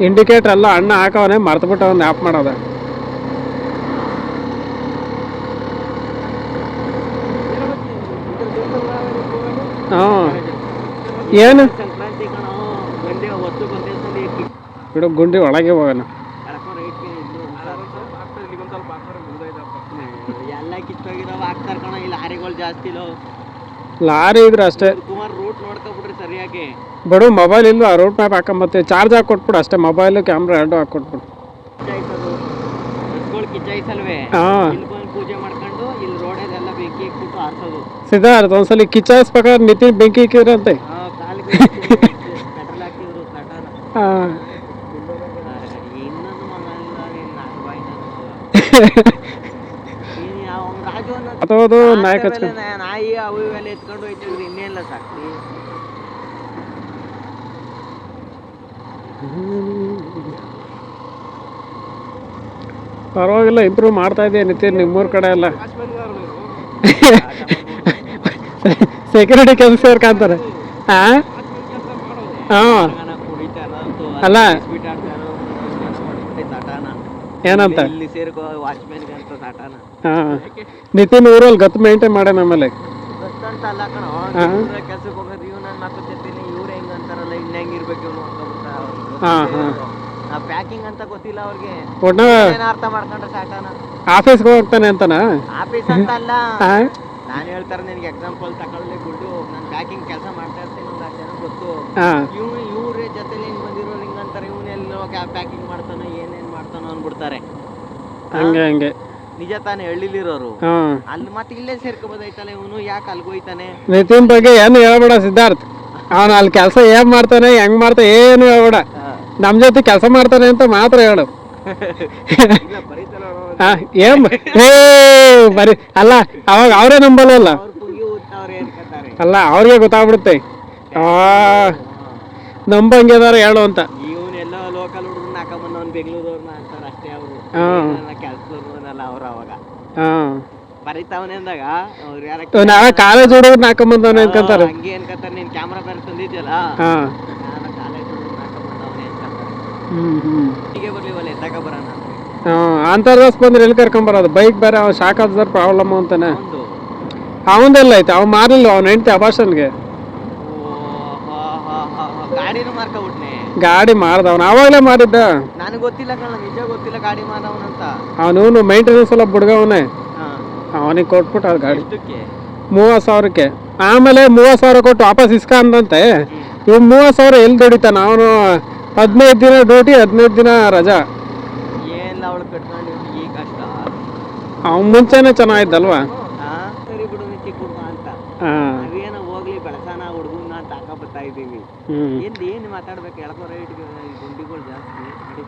Indicator ಎಲ್ಲ ಅಣ್ಣ ಹಾಕವನೆ ಮರ್ತಬಿಟ್ಟು ಒಂದು ಆ್ಯಪ್ ಮಾಡೋದ. ಹಾಂ ಏನು ಬಿಡು, ಗುಂಡಿ ಒಳಗೆ ಹೋಗೋಣ. ಎಲ್ಲ ಕಿತ್ತೋಗಿರೋ ಹಾಕ್ತಾರ ಕಣ, ಇಲ್ಲಿ ಲಾರಿಗಳು ಜಾಸ್ತಿ ಲಾರಿ ಇದ್ರೆ ಅಷ್ಟೇ. ಕುಮಾರ್ ರೂಟ್ ನೋಡ್ಕೊಬಿಡ್ರಿ ಸರಿಯಾಗಿ. ಬಿಡು, ಮೊಬೈಲ್ ಇಲ್ಲೂ ಆ ರೂಟ್ ಮ್ಯಾಪ್ ಹಾಕೊಂಬತ್ತೀವಿ, ಚಾರ್ಜ್ ಹಾಕಿ ಕೊಟ್ಬಿಡು ಅಷ್ಟೇ. ಮೊಬೈಲು ಕ್ಯಾಮ್ರಾ ಎರಡು ಹಾಕೊಟ್ಬಿಡು. ಕಿಚ್ಚಾಯ್ಸಲ್ವೇ, ಹಾಂ ಇಲ್ಲಿ ಬಂದು ಪೂಜೆ ಮಾಡ್ಕೊಂಡು ಇಲ್ಲಿ ರೋಡಲ್ಲೆಲ್ಲ ಬೆಂಕಿ ಇಟ್ಬಿಟ್ಟು ಆರ್ಸೋದು. ಸಿದ್ಧಾರ್ಥ ಒಂದ್ಸಲಿ ಕಿಚ್ಚಾಯಿಸ್ಬೇಕಾದ್ರೆ ನಿತಿನ್ ಬೆಂಕಿ ಇಕ್ಕಿದ್ರಂತೆ. ಕಾಲಿಗೆ ಪೆಟ್ರೋಲ್ ಹಾಕಿದ್ರು ತಟಾನ. ಹಾಂ ಇನ್ನೊಂದು ರಾಜು ಅಥವಾ ನಾಯಕ ನಾಯಿ ಅವು ಇವೆಲ್ಲ ಎತ್ಕೊಂಡು ಹೋಯ್ತಿದ್ರು, ಇನ್ನೇನಿಲ್ಲ ಸಾಕ್ತಿ. ಪರವಾಗಿಲ್ಲ, ಇಂಪ್ರೂವ್ ಮಾಡ್ತಾ ಇದೆಯಾ ನಿತಿನ್ ನಿಮ್ಮೂರ ಕಡೆ ಎಲ್ಲ. ಸೆಕ್ಯೂರಿಟಿ ಕೆಲಸ ಸೇರ್ಕಂತಾರೆ. ಹಾಂ ಹಾಂ ಅಲ್ಲ ಏನಂತ ಇಲ್ಲಿ ಸೇರ್ಕೋ ವಾಚ್ಮ್ಯಾನ್ಗೆ ಅಂತ ತಟಾನ. ಹಾಂ ನಿತಿನ್ ಊರಲ್ಲಿ ಗತ್ತು ಮೇಂಟೈನ್ ಮಾಡ್ಯಾನ. ಆಮೇಲೆ ಗೊತ್ತಂತಲ್ಲ ಕಣ, ಕೆಲ್ಸಕ್ಕೆ ಹೋಗೋದು ಇವ್ ನಾನು ಮಾತಾಡ್ತಿರ್ತೀನಿ, ಇವ್ರು ಹೆಂಗ್ ಅಂತಾರಲ್ಲ ಇನ್ನ ಹೆಂಗಿರ್ಬೇಕು ಇವ್ನು ಅಂತ ಗೊತ್ತಾ. ಹಾಂ ಹಾಂ ಪ್ಯಾಕಿಂಗ್ ಅಂತ ಗೊತ್ತಿಲ್ಲ ಅವ್ರಿಗೆ, ಒಟ್ಟ ಅರ್ಥ ಮಾಡ್ಕೊಂಡ್ರೆ ಸಾಟಾನ. ಆಫೀಸ್ಗೆ ಹೋಗ್ತಾನೆ ಅಂತನಾ? ಆಫೀಸ್ ಅಂತ ಅಲ್ಲ, ಹಾಂ ನಾನು ಹೇಳ್ತಾರೆ ನಿನ್ಗೆ ಎಕ್ಸಾಂಪಲ್ ತಗೊಳ್ಳಿ ಬಿಟ್ಟು, ನಾನು ಪ್ಯಾಕಿಂಗ್ ಕೆಲಸ ಮಾಡ್ತಾ ಇರ್ತೀನಿ, ಒಂದು 10 ಜನ ಗೊತ್ತು. ಹಾಂ ಇವ್ರೇ ಜೊತೆಲಿ ಹಿಂಗ್ ಬಂದಿರೋ ಹಿಂಗ್ ಅಂತಾರೆ, ಇವನೆಲ್ಲೋ ಪ್ಯಾಕಿಂಗ್ ಮಾಡ್ತಾನೋ ಏನೇನ್ ಮಾಡ್ತಾನೋ ಅಂದ್ಬಿಡ್ತಾರೆ. ಹಂಗೆ ಹಂಗೆ ನಿಜ ತಾನೇ ಹಳ್ಳಿಲಿರೋರು. ಹಾಂ ಅಲ್ಲಿ ಮತ್ತೆ ಇಲ್ಲೇ ಸೇರ್ಕೋಬೋದೈತಲ್ಲ, ಇವನು ಯಾಕೆ ಅಲ್ಗೋಯ್ತಾನೆ? ನಿತಿನ್ ಬಗ್ಗೆ ಏನು ಹೇಳ್ಬೇಡ ಸಿದ್ಧಾರ್ಥ್. ಅವನು ಅಲ್ಲಿ ಕೆಲಸ ಏನ್ ಮಾಡ್ತಾನೆ ಹೆಂಗ್ ಮಾಡ್ತಾನೆ ಏನು ಹೇಳ್ಬೇಡ. ನಮ್ಮ ಜೊತೆ ಕೆಲಸ ಮಾಡ್ತಾನೆ ಅಂತ ಮಾತ್ರ ಹೇಳು. ಏನ್ ಬರೀ ಅಲ್ಲ, ಅವಾಗ ಅವರೇ ನಂಬಲ್ವಲ್ಲ. ಅಲ್ಲ, ಅವ್ರಿಗೆ ಗೊತ್ತಾಗ್ಬಿಡುತ್ತೆ ನಂಬಂಗಿದಾರ ಹೇಳು ಅಂತ. ಇವನೆಲ್ಲ ಲೋಕಲ್ ಹುಡುಗರನ್ನ ಹಾಕೊಂಬಂದವನ್ ಬೆಂಗಳೂರವ್ರನ್ನ ಅಂತಾರ ಅಷ್ಟೇ. ಅವರು ಕೆಲ್ಸದವ್ರನ್ನಲ್ಲ ಅವ್ರು ಅವಾಗ ಬರೀತಾವನೆ ಅಂದಾಗ ಅವ್ರು ಯಾರ ಕಾಲೇಜ್ ಹುಡುಗರ್ನ ಹಾಕೊಂಬಂದವನೆ ಅನ್ಕೊಂತಾರೆ. ಹಂಗೆ ಅನ್ಕಂತಾರೆ. ನೀನ್ ಕ್ಯಾಮ್ರಾ ಬೇರೆ ತಂದಿದ್ಯಲ್ಲ, ನಾನು ಕಾಲೇಜ್ ಹುಡುಗರನ್ನ ಹಾಕೊಂಬಂದವನೆ ಅನ್ಕಂತಾರೆ. ಹೀಗೆ ಬರ್ಲಿವಲ್ಲ ಎತ್ತಾಕ ಬರೋಣ ಅಂತರ್ದಾಸ್ ಬಂದ್ರೆ ಎಲ್ಲಿ ಕರ್ಕೊಂಬರೋದು? ಬೈಕ್ ಬೇರೆ ಅವ್ನು ಶಾಕ್ ಆದ ಪ್ರಾಬ್ಲಮ್ ಅಂತಾನೆ. ಅವಂದೆಲ್ಲ ಐತೆ, ಅವ್ನು ಮಾರಲಿಲ್ಲ ಅವ್ನ ಹೆಂಡತಿ ಅಭಾಷನ್ಗೆ. ಗಾಡಿನೂ ಮಾರ್ಕೊಬಿಟ್ನೆ. ಗಾಡಿ ಮಾರ್ದವನು ಅವಾಗಲೇ ಮಾರಿದ್ದ. ನನಗೆ ಗೊತ್ತಿಲ್ಲ ಕಣ, ನಿಜ ಗೊತ್ತಿಲ್ಲ ಗಾಡಿ ಮಾರವನಂತ. ಅವನು ಮೈಂಟೆನೆನ್ಸ್ ಎಲ್ಲ ಬಿಡ್ಗವನೆ, ಅವನಿಗೆ ಕೊಟ್ಬಿಟ್ಟು ಅದು ಗಾಡಿ 30,000ಕ್ಕೆ. ಆಮೇಲೆ 30,000 ಕೊಟ್ಟು ವಾಪಸ್ ಇಸ್ಕ ಅಂದಂತೆ. ಇವ್ 30,000 ಎಲ್ಲಿ ದುಡಿತಾನ ಅವನು? 15 ದಿನ ಡ್ಯೂಟಿ, 15 ದಿನ ರಜಾ. ಏನಿಲ್ಲ ಅವಳು ಕಟ್ಕೊಂಡು ಈ ಕಷ್ಟ. ಅವ್ನು ಮುಂಚೆನೆ ಚೆನ್ನಾಗಿದ್ದಲ್ವಾ? ಸರಿ ಬಿಡು, ಚಿಕ್ಕ ಹುಡುಗ ಅಂತ ಅದೇನೋ ಹೋಗ್ಲಿ ಬೆಳಸಾನ ಹುಡುಗನ ಅಂತ ಹಾಕ ಬರ್ತಾ ಇದ್ದೀವಿ. ಎಲ್ಲಿ ಏನು ಮಾತಾಡ್ಬೇಕು? ಎಳ್ಕೋ ರೈಟ್ಗೆ ಗುಂಡಿಗಳು ಜಾಸ್ತಿ.